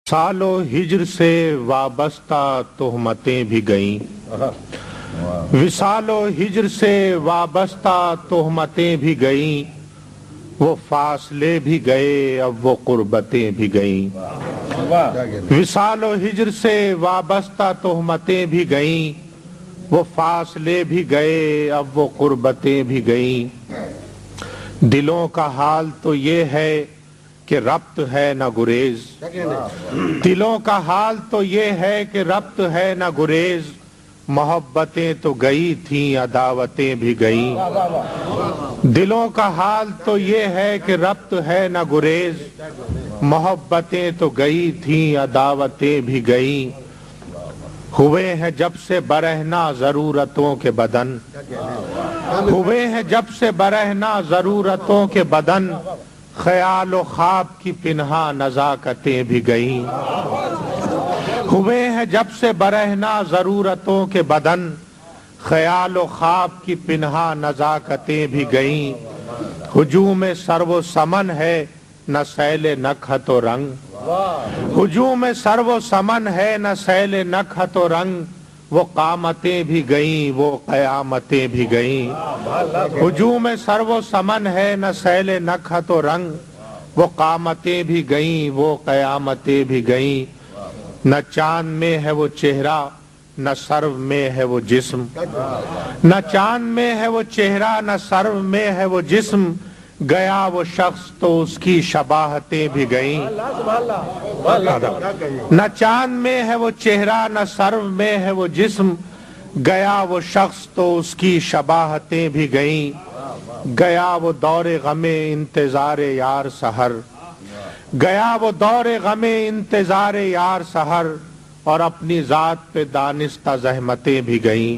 Solve ہجر سے وابستہ تہمتیں بھی گئیں، وصال و ہجر سے وابستہ تہمتیں بھی گئیں، وہ فاصلے بھی گئے اب وہ قربتیں بھی گئیں۔ وصال و ہجر سے وابستہ تہمتیں بھی گئیں، وہ فاصلے بھی گئے اب وہ قربتیں بھی گئیں۔ دلوں کا حال تو یہ ہے کہ ربط ہے نہ گریز، دلوں کا حال تو یہ ہے کہ ربط ہے نہ گریز، محبتیں تو گئی تھیں عداوتیں بھی گئیں۔ دلوں کا حال تو یہ ہے کہ ربط ہے نہ گریز، محبتیں تو گئی تھیں عداوتیں بھی گئیں۔ ہوئے ہیں جب سے برہنہ ضرورتوں کے بدن، ہوئے ہیں جب سے برہنہ ضرورتوں کے بدن، خیال و خواب کی پنہاں نزاکتیں بھی گئیں۔ ہوئے ہیں جب سے برہنہ ضرورتوں کے بدن، خیال و خواب کی پنہاں نزاکتیں بھی گئیں۔ ہجوم سرو و سمن ہے نہ سیل نکہت و رنگ، ہجوم سرو و سمن ہے نہ سیل نکہت و رنگ، وہ قامتیں بھی گئیں وہ قیامتیں بھی گئیں۔ ہجوم سرو و سمن ہے نہ سیل نکہت و رنگ، وہ قامتیں بھی گئیں وہ قیامتیں بھی گئیں۔ نہ چاند میں ہے وہ چہرہ نہ سرو میں ہے وہ جسم، نہ چاند میں ہے وہ چہرہ نہ سرو میں ہے وہ جسم، گیا وہ شخص تو اس کی شباہتیں بھی گئیں۔ نہ چاند میں ہے وہ چہرہ نہ سرو میں ہے وہ جسم، گیا وہ شخص تو اس کی شباہتیں بھی گئیں۔ گیا وہ دور غم انتظار یار سحر، گیا وہ دور غم انتظار یار سحر، اور اپنی ذات پہ دانستہ زحمتیں بھی گئیں۔